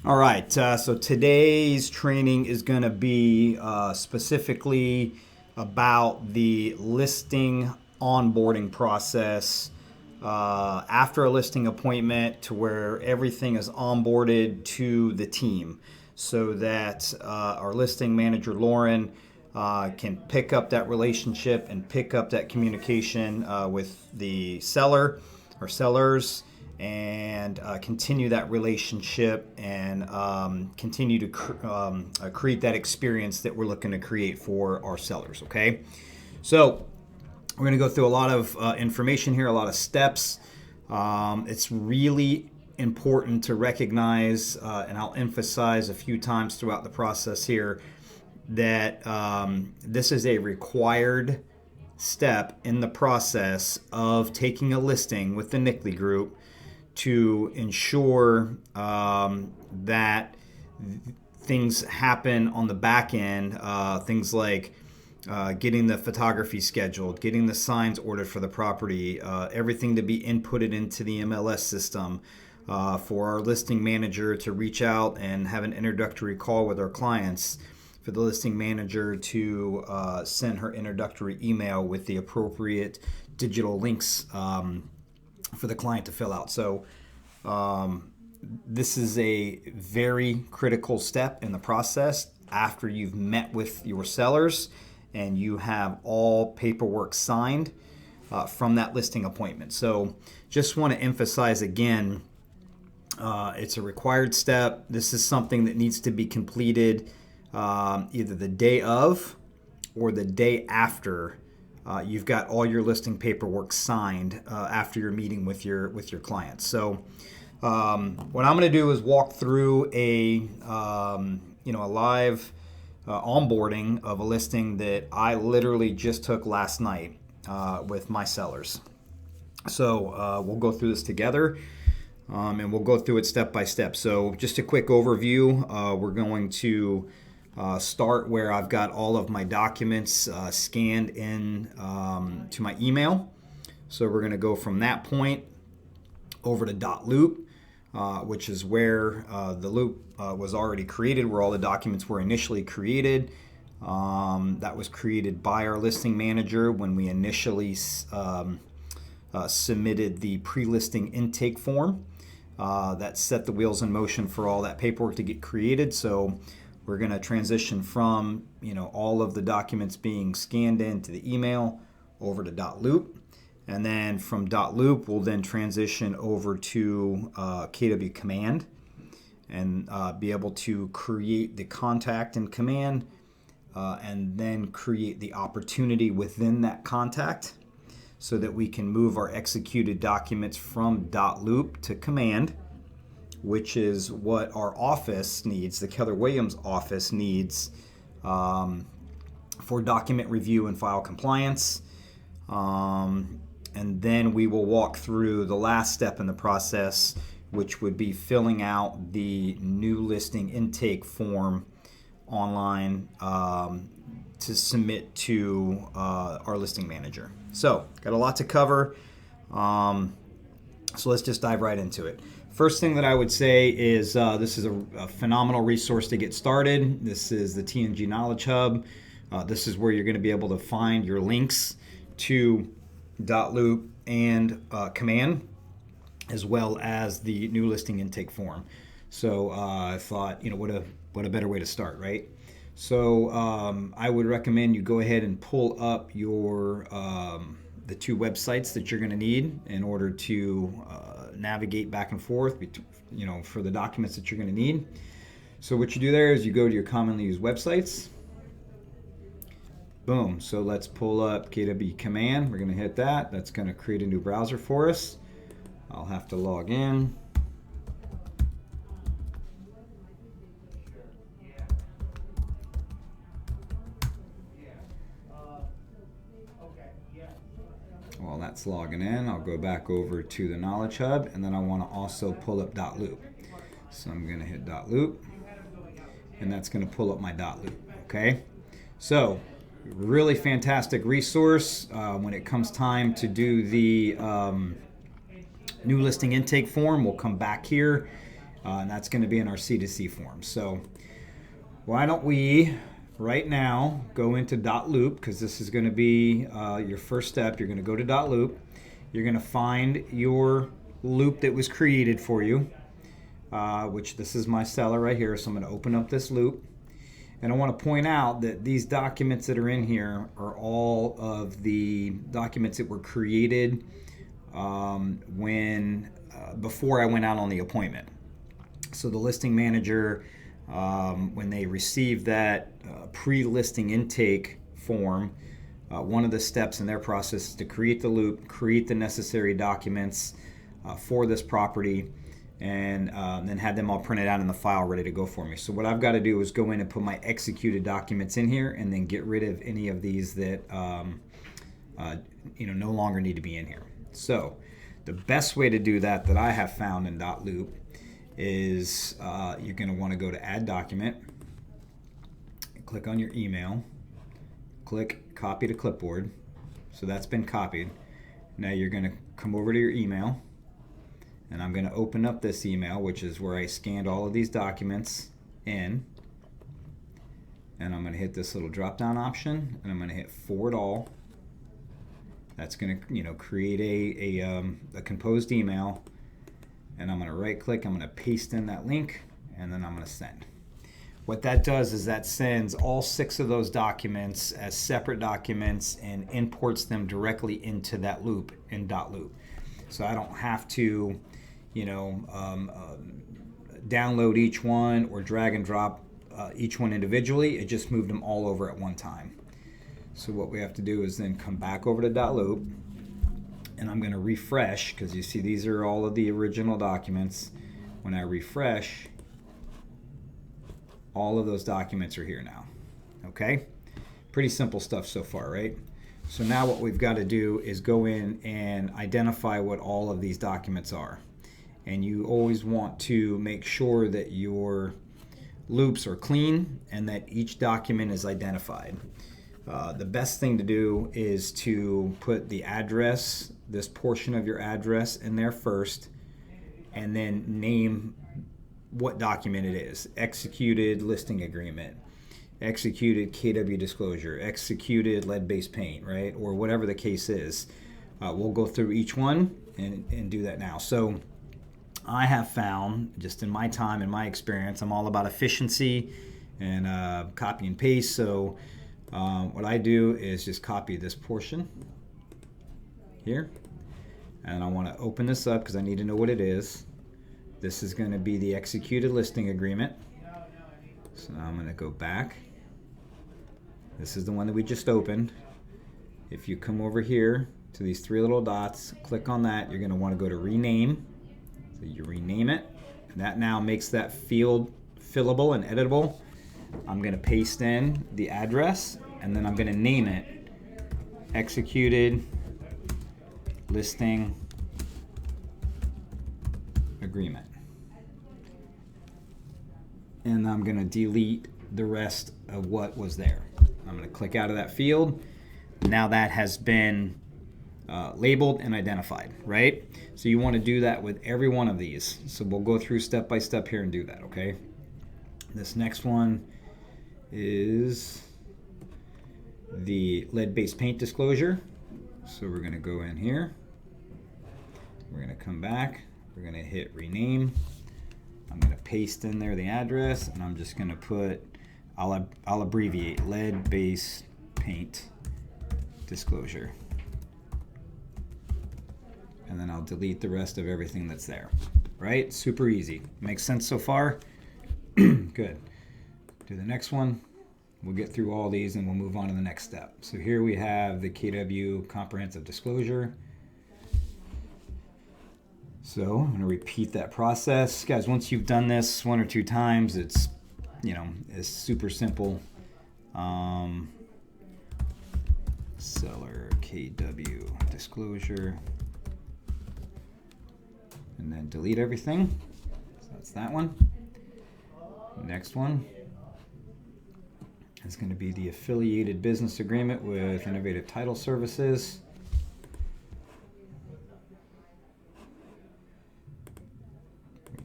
All right, so today's training is going to be specifically about the listing onboarding process after a listing appointment to where everything is onboarded to the team so that our listing manager, Lauren, can pick up that relationship and pick up that communication with the seller or sellers and continue that relationship and continue to create that experience that we're looking to create for our sellers. Okay, so we're going to go through a lot of information here, a lot of steps. It's really important to recognize, and I'll emphasize a few times throughout the process here, that this is a required step in the process of taking a listing with the Nickley Group to ensure that things happen on the back end, things like getting the photography scheduled, getting the signs ordered for the property, everything to be inputted into the MLS system, for our listing manager to reach out and have an introductory call with our clients, for the listing manager to send her introductory email with the appropriate digital links for the client to fill out. So this is a very critical step in the process after you've met with your sellers and you have all paperwork signed from that listing appointment. So just want to emphasize again, it's a required step. This is something that needs to be completed either the day of or the day after you've got all your listing paperwork signed after your meeting with your clients. So what I'm going to do is walk through a live onboarding of a listing that I literally just took last night with my sellers. So we'll go through this together. And we'll go through it step by step. So just a quick overview. We're going to start where I've got all of my documents scanned in to my email. So we're going to go from that point over to .loop, which is where the loop was already created, where all the documents were initially created. That was created by our listing manager when we initially submitted the pre-listing intake form. That set the wheels in motion for all that paperwork to get created. So we're going to transition from all of the documents being scanned into the email over to .loop, and then from .loop we'll then transition over to KW Command and be able to create the contact in Command and then create the opportunity within that contact so that we can move our executed documents from .loop to Command, which is what our office needs, the Keller Williams office needs for document review and file compliance. And then we will walk through the last step in the process, which would be filling out the new listing intake form online to submit to our listing manager. So, got a lot to cover. So let's just dive right into it. First thing that I would say is this is a phenomenal resource to get started. This is the TNG Knowledge Hub. This is where you're going to be able to find your links to .loop and Command, as well as the new listing intake form. So I thought, what a better way to start, right? So I would recommend you go ahead and pull up your the two websites that you're going to need in order to navigate back and forth, for the documents that you're going to need. So what you do there is you go to your commonly used websites. Boom. So let's pull up KW Command. We're going to hit that. That's going to create a new browser for us. I'll have to log in. While that's logging in, I'll go back over to the Knowledge Hub, and then I want to also pull up .loop. So I'm going to hit .loop, and that's going to pull up my .loop. Okay, so really fantastic resource when it comes time to do the new listing intake form. We'll come back here and that's going to be in our C2C form. So why don't we right now go into .loop, because this is going to be your first step. You're going to go to .loop. You're going to find your loop that was created for you, which this is my seller right here. So I'm going to open up this loop. And I want to point out that these documents that are in here are all of the documents that were created before I went out on the appointment. So the listing manager, when they received that pre-listing intake form, one of the steps in their process is to create the loop, create the necessary documents for this property, and then had them all printed out in the file ready to go for me. So what I've got to do is go in and put my executed documents in here, and then get rid of any of these that no longer need to be in here. So the best way to do that I have found in .loop is you're going to want to go to Add Document, click on your email, click Copy to Clipboard. So that's been copied. Now you're going to come over to your email, and I'm going to open up this email, which is where I scanned all of these documents in, and I'm going to hit this little drop down option, and I'm going to hit Forward All. That's going to create a composed email, and I'm going to right click, I'm going to paste in that link, and then I'm going to send. What that does is that sends all 6 of those documents as separate documents and imports them directly into that loop in .loop. So I don't have to download each one or drag and drop each one individually. It just moved them all over at one time. So what we have to do is then come back over to .loop, and I'm going to refresh, because you see these are all of the original documents. When I refresh, all of those documents are here now. Okay? Pretty simple stuff so far, right? So now what we've got to do is go in and identify what all of these documents are. And you always want to make sure that your loops are clean and that each document is identified. The best thing to do is to put the address, this portion of your address, in there first, and then name what document it is. Executed listing agreement, executed KW disclosure, executed lead-based paint, right? Or whatever the case is. We'll go through each one and do that now. So I have found, just in my time and my experience, I'm all about efficiency and copy and paste. So what I do is just copy this portion here, and I want to open this up because I need to know what it is. This is going to be the executed listing agreement. So now I'm going to go back. This is the one that we just opened. If you come over here to these 3 little dots, click on that, you're going to want to go to rename. So you rename it, and that now makes that field fillable and editable. I'm going to paste in the address, and then I'm going to name it executed listing agreement. And I'm going to delete the rest of what was there. I'm going to click out of that field. Now that has been labeled and identified, right? So you want to do that with every one of these. So we'll go through step by step here and do that, okay? This next one is the lead-based paint disclosure. So we're going to go in here. We're going to come back. We're going to hit rename. I'm going to paste in there the address, and I'm just going to put, I'll abbreviate lead-based paint disclosure. And then I'll delete the rest of everything that's there. Right? Super easy. Makes sense so far? Good. Do the next one. We'll get through all these and we'll move on to the next step. So here we have the KW comprehensive disclosure. So I'm going to repeat that process. Guys, once you've done this 1 or 2 times, it's super simple. Seller KW disclosure. And then delete everything. So that's that one. Next one is going to be the affiliated business agreement with Innovative Title Services.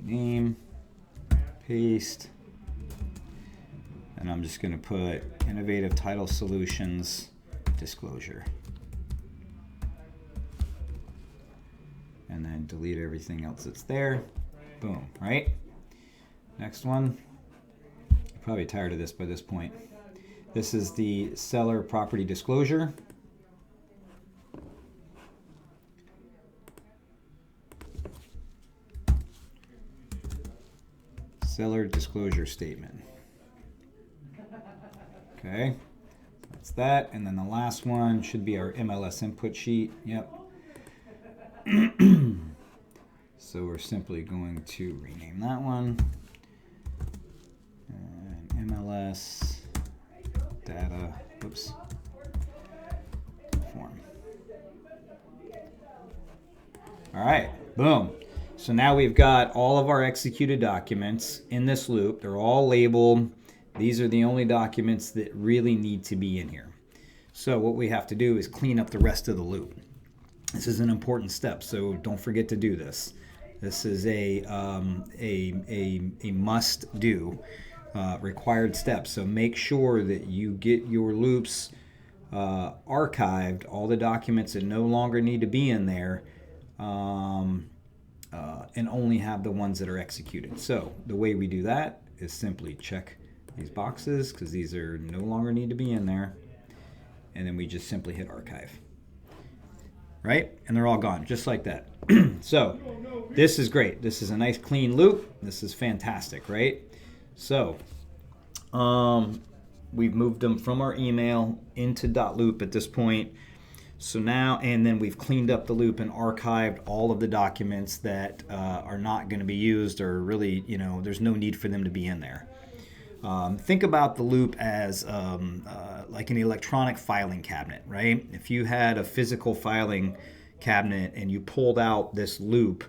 Name. paste. And I'm just going to put Innovative Title Solutions Disclosure. And then delete everything else that's there. Boom, right? Next one. You're probably tired of this by this point. This is the seller property disclosure. Seller disclosure statement. Okay, that's that. And then the last one should be our MLS input sheet. Yep. So we're simply going to rename that one. And MLS data, oops, form. All right, boom. So now we've got all of our executed documents in this loop. They're all labeled. These are the only documents that really need to be in here. So what we have to do is clean up the rest of the loop. This is an important step, so don't forget to do this. This is a must-do, required step. So make sure that you get your loops archived, all the documents that no longer need to be in there, and only have the ones that are executed. So the way we do that is simply check these boxes because these are no longer need to be in there, and then we just simply hit archive, right? And they're all gone just like that. So this is great. This is a nice clean loop. This is fantastic, right? So we've moved them from our email into .loop at this point. So now, and then we've cleaned up the loop and archived all of the documents that are not going to be used, or really, there's no need for them to be in there. Think about the loop as like an electronic filing cabinet, right? If you had a physical filing cabinet and you pulled out this loop,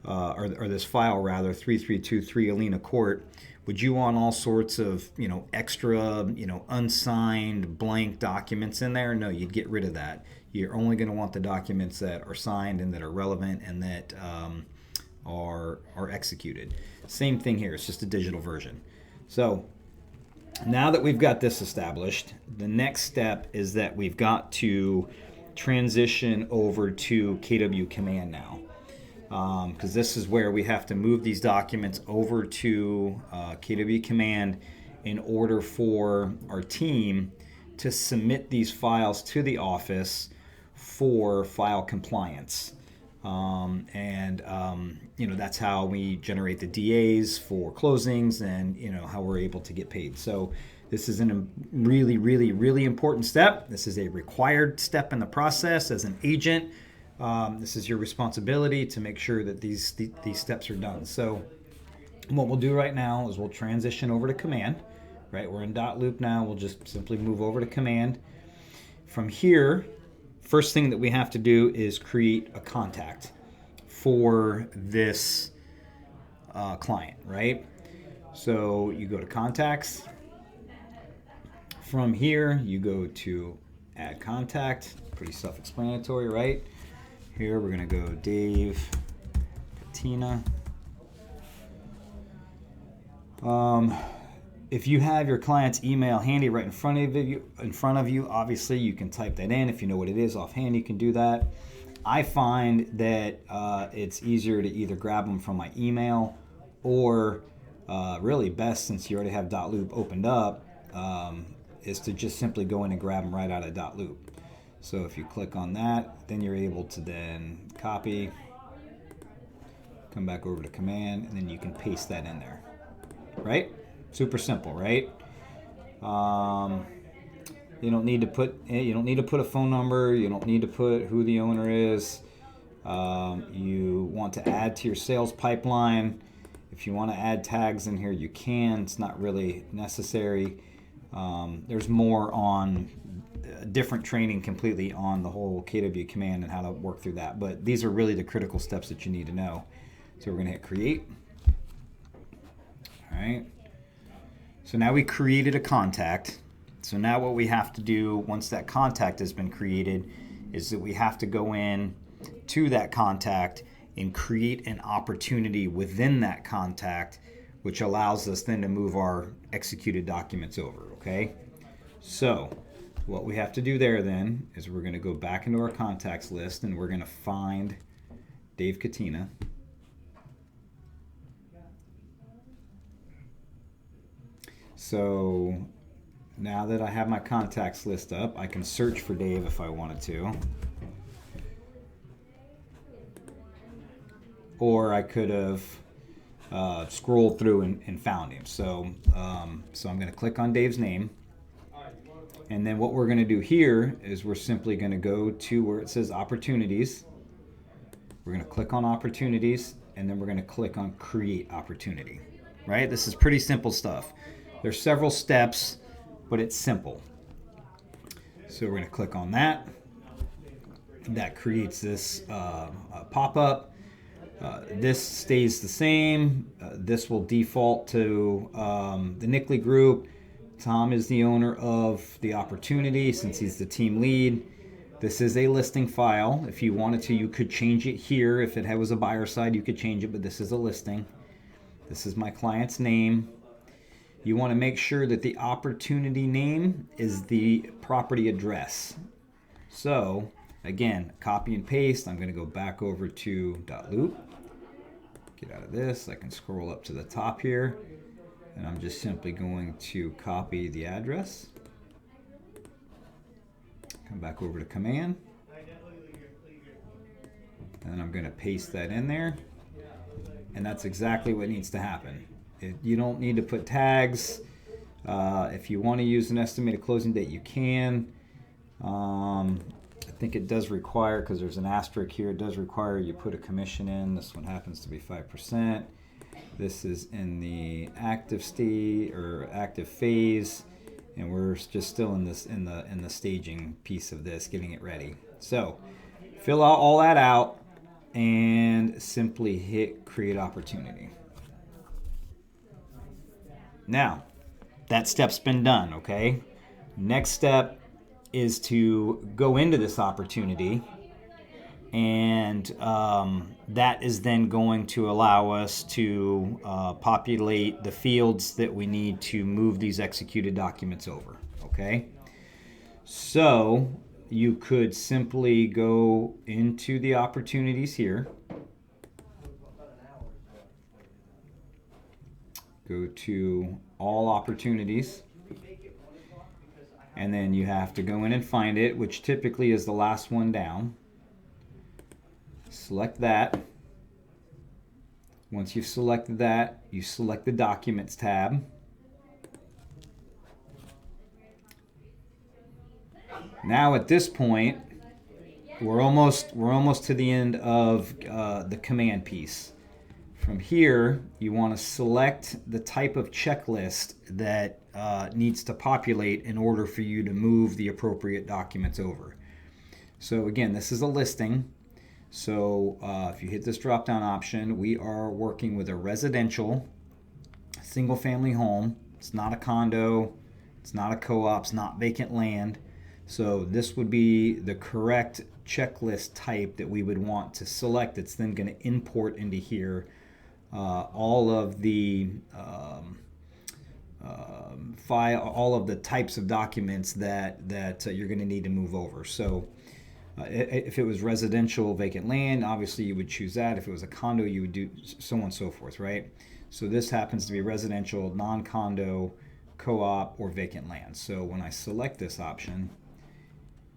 or this file rather, 3323 Alena Court, would you want all sorts of, extra, unsigned blank documents in there? No, you'd get rid of that. You're only going to want the documents that are signed and that are relevant and that are executed. Same thing here. It's just a digital version. So now that we've got this established, the next step is that we've got to transition over to KW Command now. Because this is where we have to move these documents over to KW Command in order for our team to submit these files to the office for file compliance. That's how we generate the DAs for closings and, how we're able to get paid. So this is a really, really, really important step. This is a required step in the process as an agent. This is your responsibility to make sure that these steps are done. So what we'll do right now is we'll transition over to Command, right? We're in .loop now. We'll just simply move over to Command. From here, first thing that we have to do is create a contact for this client, right? So you go to Contacts. From here, you go to Add Contact. Pretty self-explanatory, right? Here we're going to go Dave Patina. If you have your client's email handy right in front of you, obviously you can type that in. If you know what it is offhand, you can do that. I find that it's easier to either grab them from my email or really best, since you already have .loop opened up, is to just simply go in and grab them right out of .loop. So if you click on that, then you're able to then copy, come back over to Command, and then you can paste that in there, right? Super simple, right? You don't need to put a phone number. You don't need to put who the owner is. You want to add to your sales pipeline. If you want to add tags in here, you can. It's not really necessary. There's more on different training completely on the whole KW Command and how to work through that. But these are really the critical steps that you need to know. So we're going to hit Create. All right. So now we created a contact. So now what we have to do once that contact has been created is that we have to go in to that contact and create an opportunity within that contact which allows us then to move our executed documents over, okay? So what we have to do there then is we're going to go back into our contacts list and we're going to find Dave Katina. So now that I have my contacts list up, I can search for Dave if I wanted to. Or I could have scrolled through and found him. So I'm going to click on Dave's name. And then what we're going to do here is we're simply going to go to where it says opportunities. We're going to click on opportunities, and then we're going to click on create opportunity. Right? This is pretty simple stuff. There's several steps, but it's simple. So we're going to click on that. That creates this pop-up. This stays the same. This will default to the Nickley group. Tom is the owner of the opportunity since he's the team lead. This is a listing file. If you wanted to, you could change it here. If it was a buyer side, you could change it, but this is a listing. This is my client's name. You want to make sure that the opportunity name is the property address. So again, copy and paste. I'm going to go back over to .loop. Get out of this. I can scroll up to the top here. And I'm just simply going to copy the address. Come back over to command. And I'm going to paste that in there. And that's exactly what needs to happen. You don't need to put tags. If you want to use an estimated closing date, you can. I think it does require, because there's an asterisk here, it does require you put a commission in. This one happens to be 5%. This is in the active state or active phase, and we're just still in this in the staging piece of this, getting it ready. So fill out all that out and simply hit create opportunity. Now that step's been done, okay? Next step is to go into this opportunity, and that is then going to allow us to populate the fields that we need to move these executed documents over, okay? So you could simply go into the opportunities here, go to all opportunities, and then you have to go in and find it, which typically is the last one down. Select that. Once you've selected that, you select the Documents tab. Now at this point, we're almost to the end of the command piece. From here, you want to select the type of checklist that needs to populate in order for you to move the appropriate documents over. So again, this is a listing. So if you hit this drop-down option, we are working with a residential single-family home. It's not a condo. It's not a co-op. It's not vacant land. So this would be the correct checklist type that we would want to select. It's then going to import into here all of the all of the types of documents that you're going to need to move over. So if it was residential vacant land, obviously you would choose that. If it was a condo, you would do so on and so forth, right? So this happens to be residential, non-condo, co-op, or vacant land. So when I select this option,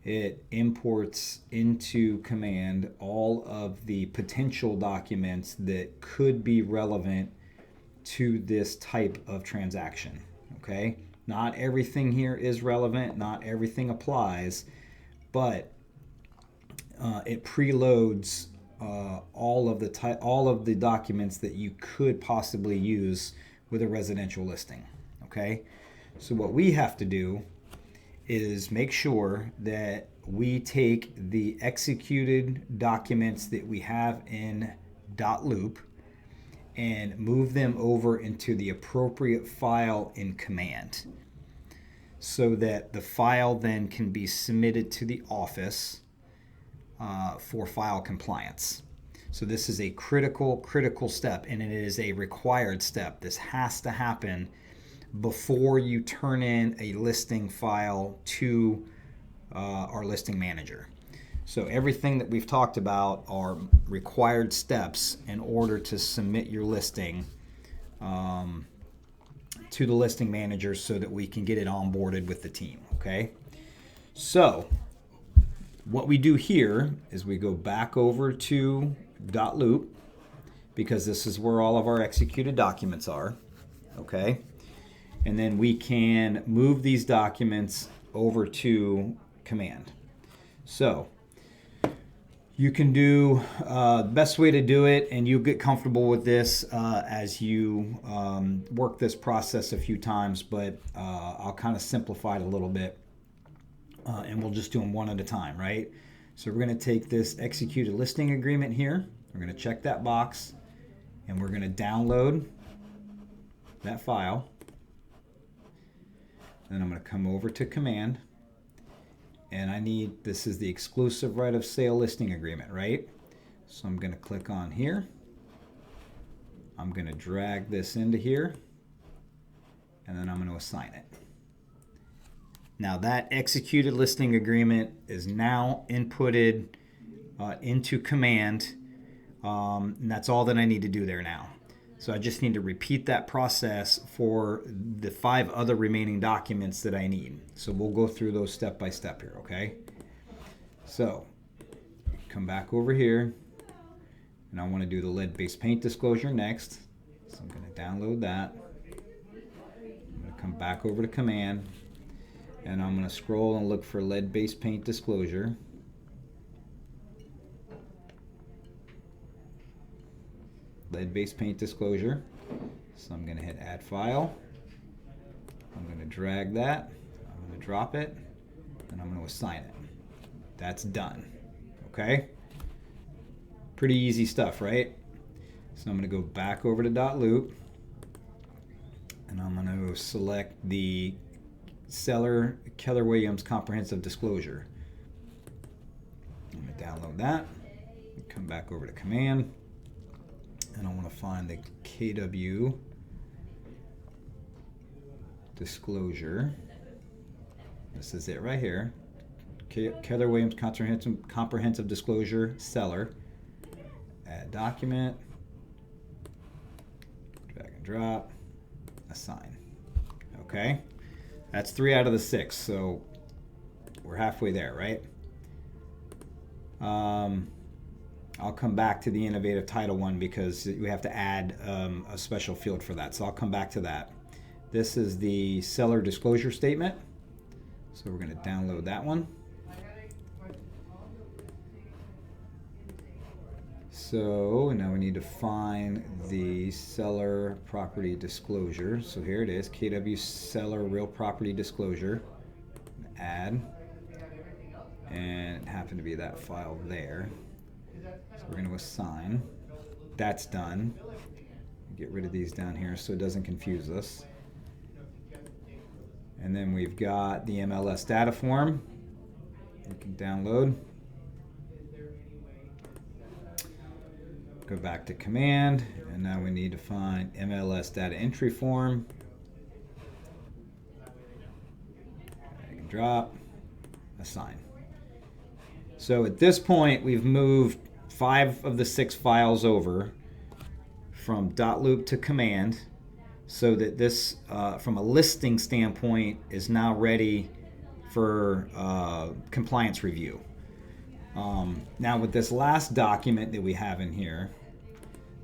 it imports into command all of the potential documents that could be relevant to this type of transaction, okay? Not everything here is relevant, not everything applies, but it preloads all of the documents that you could possibly use with a residential listing, okay? So what we have to do is make sure that we take the executed documents that we have in .loop and move them over into the appropriate file in command, so that the file then can be submitted to the office for file compliance. So this is a critical step, and it is a required step. This has to happen before you turn in a listing file to our listing manager. So everything that we've talked about are required steps in order to submit your listing to the listing manager so that we can get it onboarded with the team, okay? So what we do here is we go back over to .loop, because this is where all of our executed documents are, okay? And then we can move these documents over to command. So you can do the best way to do it, and you'll get comfortable with this as you work this process a few times, but I'll kind of simplify it a little bit, and we'll just do them one at a time, right? So we're going to take this executed listing agreement here, we're going to check that box, and we're going to download that file. Then I'm going to come over to command, and I need, this is the exclusive right of sale listing agreement, right? So I'm going to click on here. I'm going to drag this into here, and then I'm going to assign it. Now that executed listing agreement is now inputted into command, and that's all that I need to do there now. So I just need to repeat that process for the 5 other remaining documents that I need. So we'll go through those step by step here, okay? So come back over here, and I want to do the lead-based paint disclosure next. So I'm going to download that. I'm going to come back over to command, and I'm going to scroll and look for lead-based paint disclosure. Lead-based paint disclosure. So I'm going to hit add file. I'm going to drag that. I'm going to drop it, and I'm going to assign it. That's done. Okay? Pretty easy stuff, right? So I'm going to go back over to .loop, and I'm going to select the seller Keller Williams comprehensive disclosure. I'm going to download that. Come back over to command, and I want to find the KW disclosure. This is it right here. Keller Williams comprehensive disclosure seller. Add document. Drag and drop. Assign. Okay. That's 3 out of the 6, so we're halfway there, right? I'll come back to the innovative title one because we have to add a special field for that. So I'll come back to that. This is the seller disclosure statement. So we're going to download that one. So now we need to find the seller property disclosure. So here it is, KW seller real property disclosure. Add. And it happened to be that file there. So we're going to assign. That's done. Get rid of these down here so it doesn't confuse us. And then we've got the MLS data form. You can download. Go back to command, and now we need to find MLS data entry form. Drag and drop. Assign. So at this point, we've moved 5 of the 6 files over from .loop to command, so that this, from a listing standpoint, is now ready for compliance review. Now with this last document that we have in here,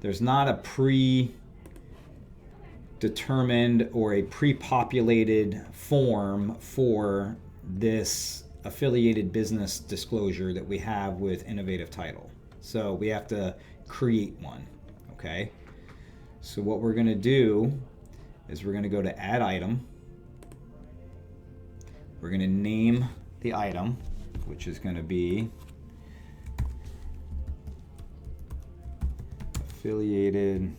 there's not a pre-determined or a pre-populated form for this affiliated business disclosure that we have with Innovative Title. So we have to create one, okay? So what we're going to do is we're going to go to Add Item. We're going to name the item, which is going to be affiliated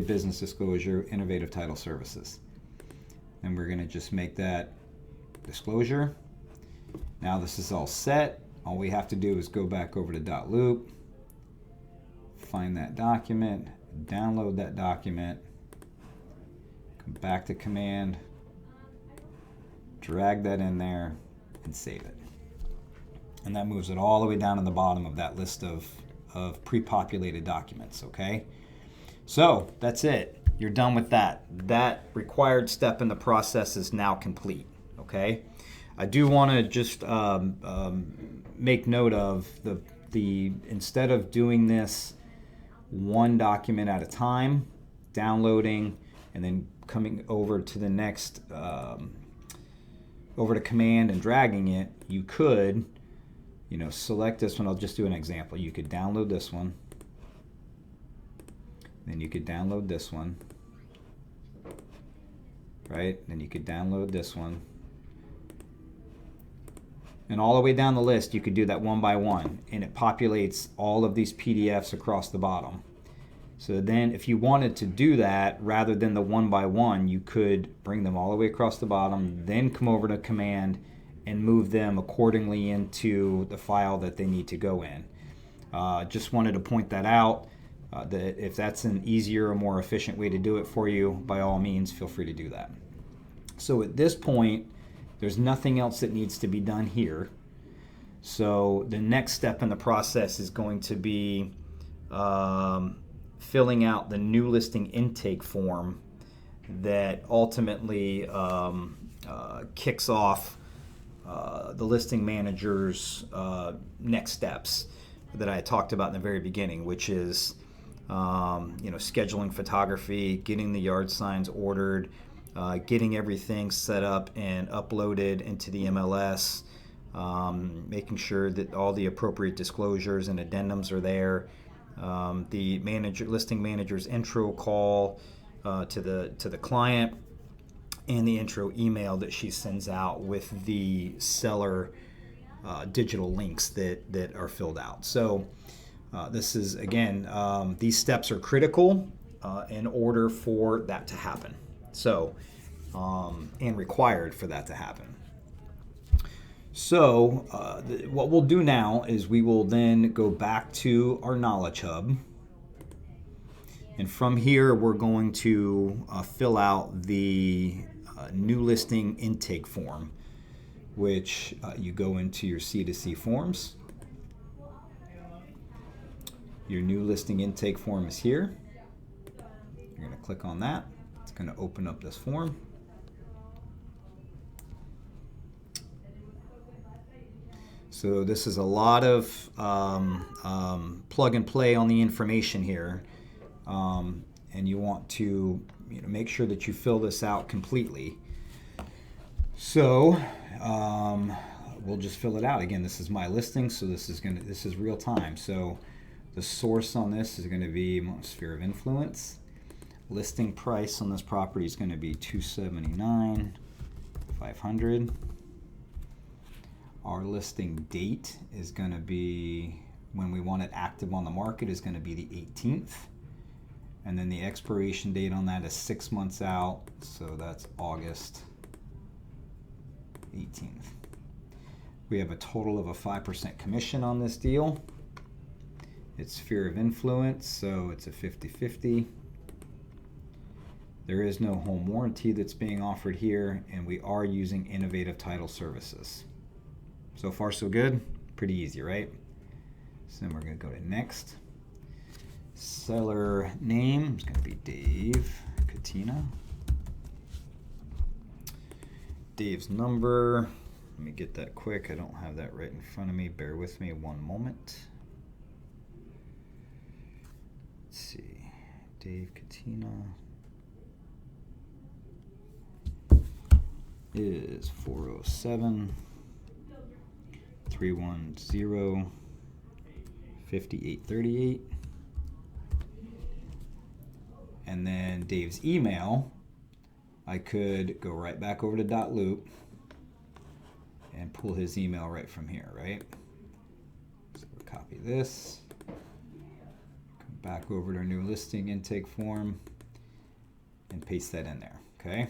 business disclosure, Innovative Title Services. And we're going to just make that disclosure. Now this is all set. All we have to do is go back over to .loop, find that document, download that document, come back to command, drag that in there, and save it. And that moves it all the way down to the bottom of that list of pre-populated documents, okay? So that's it. You're done with that. That required step in the process is now complete, okay? I do want to just make note of the instead of doing this one document at a time, downloading, and then coming over to the next, over to command and dragging it, you could, select this one. I'll just do an example. You could download this one. Then you could download this one. Right? Then you could download this one. And all the way down the list, you could do that one by one. And it populates all of these PDFs across the bottom. So then if you wanted to do that, rather than the one by one, you could bring them all the way across the bottom, then come over to command and move them accordingly into the file that they need to go in. Just wanted to point that out, that if that's an easier or more efficient way to do it for you, by all means, feel free to do that. So at this point, there's nothing else that needs to be done here. So the next step in the process is going to be filling out the new listing intake form that ultimately kicks off the listing manager's next steps that I talked about in the very beginning, which is scheduling photography, getting the yard signs ordered, getting everything set up and uploaded into the MLS, making sure that all the appropriate disclosures and addendums are there, the listing manager's intro call to the client, and the intro email that she sends out with the seller digital links that are filled out. So this is, again, these steps are critical in order for that to happen. So, and required for that to happen. So what we'll do now is we will then go back to our Knowledge Hub. And from here, we're going to fill out the new listing intake form, which you go into your C2C forms. Your new listing intake form is here. You're going to click on that. It's going to open up this form. So this is a lot of plug and play on the information here. And you want to make sure that you fill this out completely. So we'll just fill it out. Again, this is my listing, so this is real time. So the source on this is going to be sphere of influence. Listing price on this property is going to be $279,500. Our listing date is going to be, when we want it active on the market, is going to be the 18th. And then the expiration date on that is 6 months out, so that's August 18th. We have a total of a 5% commission on this deal. It's sphere of influence, so it's a 50-50. There is no home warranty that's being offered here, and we are using innovative title services. So far, so good. Pretty easy, right? So then we're going to go to next. Seller name is going to be Dave Katina. Dave's number, let me get that quick. I don't have that right in front of me. Bear with me one moment. Let's see. Dave Katina is 407-310-5838. And then Dave's email, I could go right back over to .loop and pull his email right from here, right? So we'll copy this, come back over to our new listing intake form, and paste that in there, okay?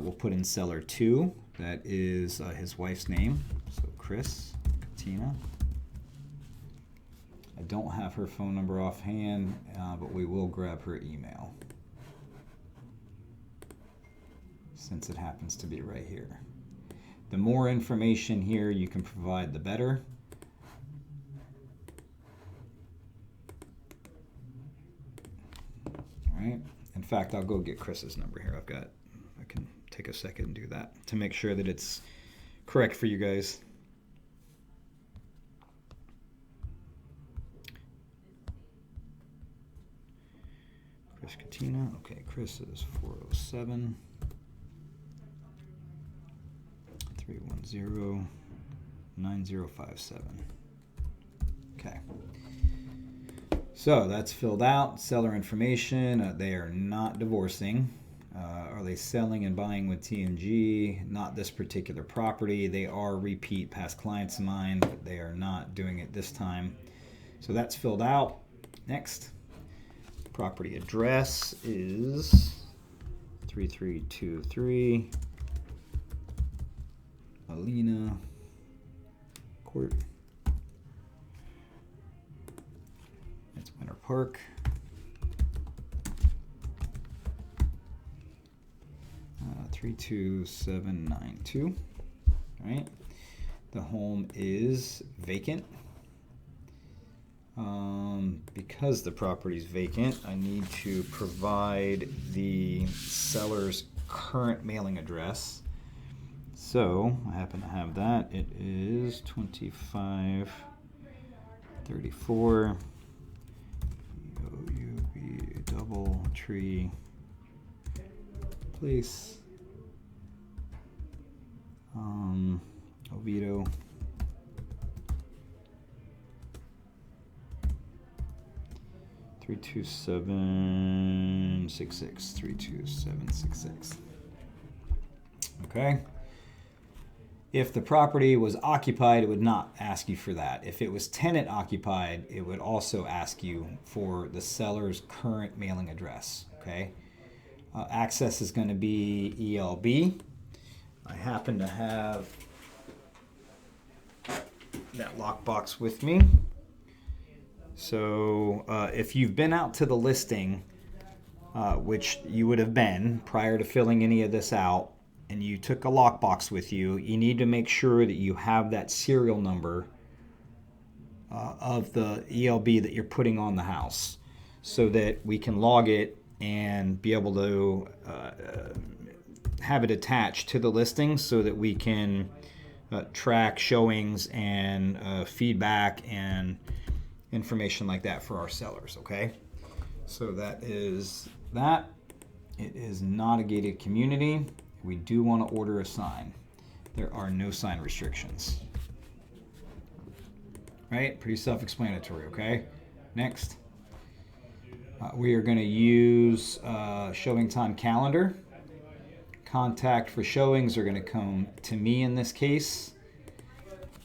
We'll put in seller 2. That is his wife's name. So Chris, Katina. I don't have her phone number offhand, but we will grab her email, since it happens to be right here. The more information here you can provide, the better. All right. In fact, I'll go get Chris's number here. I can take a second and do that to make sure that it's correct for you guys. Chris Katina. Okay, Chris is 407 310 9057. Okay. So that's filled out. Seller information. They are not divorcing. Are they selling and buying with T&G? Not this particular property. They are repeat past clients of mine, but they are not doing it this time. So that's filled out. Next. Property address is 3323 Alina Court. That's Winter Park. 32792. All right. The home is vacant. Because the property is vacant, I need to provide the seller's current mailing address. So I happen to have that. It is 2534 OUB Doubletree Place, Oviedo. Three two seven six six 32766. Okay. If the property was occupied, it would not ask you for that. If it was tenant occupied, it would also ask you for the seller's current mailing address. Okay. Access is going to be ELB. I happen to have that lockbox with me. So if you've been out to the listing, which you would have been prior to filling any of this out, and you took a lockbox with you, you need to make sure that you have that serial number of the ELB that you're putting on the house, so that we can log it and be able to have it attached to the listing, so that we can track showings and feedback and information like that for our sellers. Okay, so that is that. It is not a gated community. We do want to order a sign. There are no sign restrictions. Right? Pretty self-explanatory. Okay, next. We are going to use showing time calendar. Contact for showings are going to come to me in this case.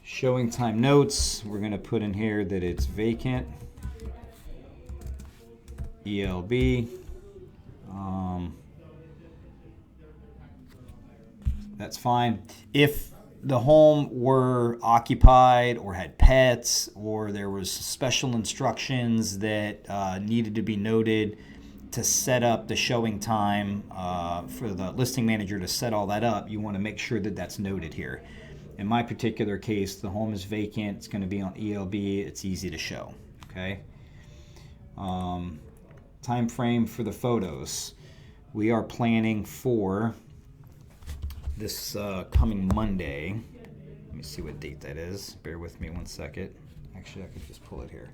Showing time notes, we're going to put in here that it's vacant. ELB. That's fine. If the home were occupied or had pets, or there was special instructions that needed to be noted to set up the showing time for the listing manager to set all that up, you want to make sure that that's noted here. In my particular case, the home is vacant. It's going to be on ELB. It's easy to show. Okay. Time frame for the photos. We are planning for this coming Monday. Let me see what date that is. Bear with me one second. Actually, I could just pull it here.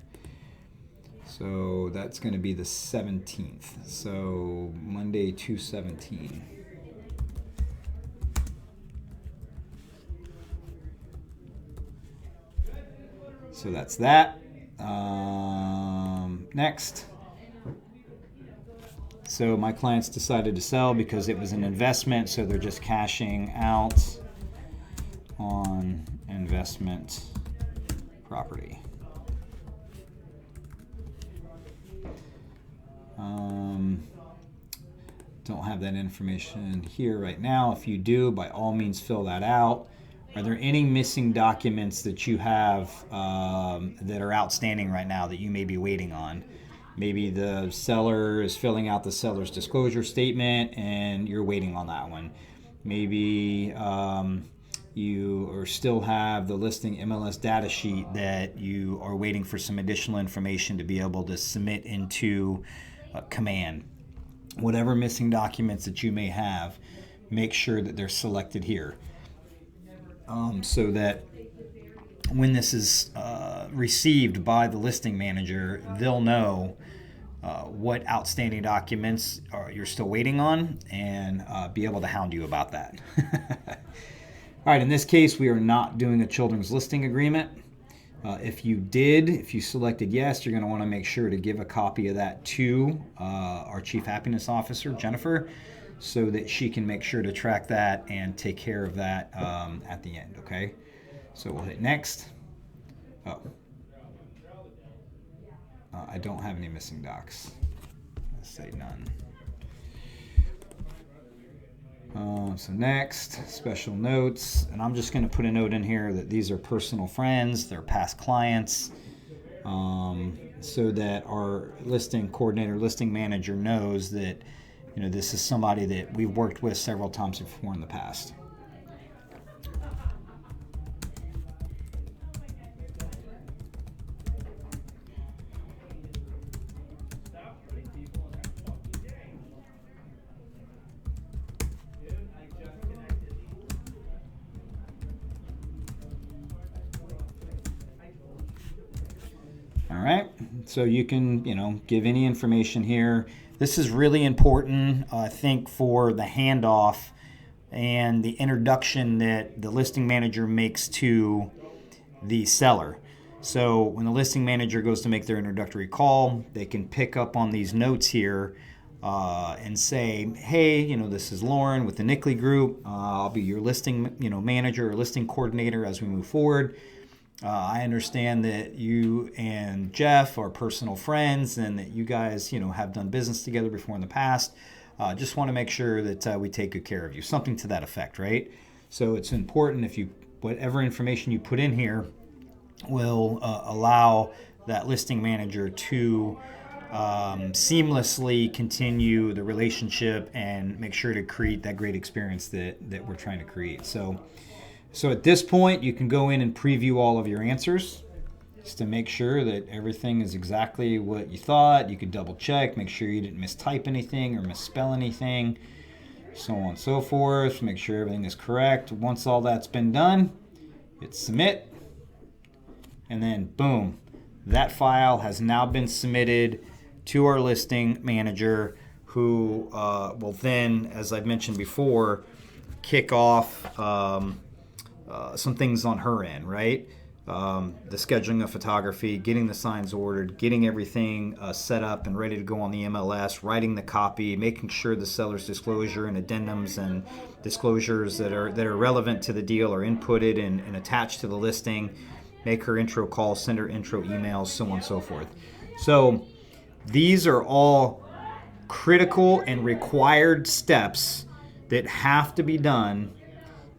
So that's going to be the 17th. So Monday 2/17. So that's that. Next. So my clients decided to sell because it was an investment, so they're just cashing out on investment property. Don't have that information here right now. If you do, by all means fill that out. Are there any missing documents that you have that are outstanding right now that you may be waiting on? Maybe the seller is filling out the seller's disclosure statement and you're waiting on that one. Maybe you still have the listing MLS data sheet that you are waiting for some additional information to be able to submit into Command. Whatever missing documents that you may have, make sure that they're selected here so that when this is received by the listing manager, they'll know what outstanding documents you're still waiting on and be able to hound you about that. All right, in this case, we are not doing a children's listing agreement. If you selected yes, you're going to want to make sure to give a copy of that to our Chief Happiness Officer, Jennifer, so that she can make sure to track that and take care of that at the end, okay? So we'll hit next. I don't have any missing docs. Let's say none. So next, special notes, and I'm just going to put a note in here that these are personal friends, they're past clients, so that our listing coordinator, listing manager knows that this is somebody that we've worked with several times before in the past. All right, so you can, give any information here. This is really important, I think, for the handoff and the introduction that the listing manager makes to the seller. So when the listing manager goes to make their introductory call, they can pick up on these notes here and say, hey, this is Lauren with the Nickley Group. I'll be your listing, manager or listing coordinator as we move forward. I understand that you and Jeff are personal friends and that you guys, have done business together before in the past. Just want to make sure that we take good care of you. Something to that effect, right? So it's important whatever information you put in here will allow that listing manager to seamlessly continue the relationship and make sure to create that great experience that we're trying to create. So at this point, you can go in and preview all of your answers just to make sure that everything is exactly what you thought. You could double check, make sure you didn't mistype anything or misspell anything, so on and so forth. Make sure everything is correct. Once all that's been done, hit submit, and then boom, that file has now been submitted to our listing manager, who will then, as I've mentioned before, kick off some things on her end, right? The scheduling of photography, getting the signs ordered, getting everything set up and ready to go on the MLS, writing the copy, making sure the seller's disclosure and addendums and disclosures that are relevant to the deal are inputted and attached to the listing, make her intro call, send her intro emails, so on and so forth. So these are all critical and required steps that have to be done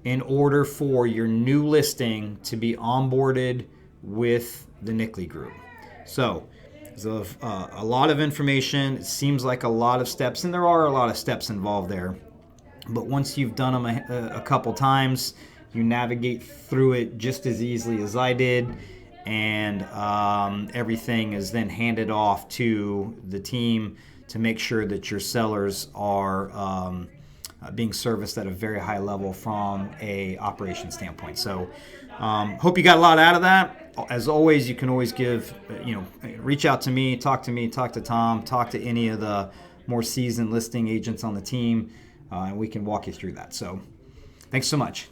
in order for your new listing to be onboarded with the Nickley Group. So there's a lot of information. It seems like a lot of steps, and there are a lot of steps involved there. But once you've done them a couple times, you navigate through it just as easily as I did, and everything is then handed off to the team to make sure that your sellers are being serviced at a very high level from a operation standpoint. So hope you got a lot out of that. As always, you can always reach out to me, talk to Tom, talk to any of the more seasoned listing agents on the team, and we can walk you through that. So thanks so much.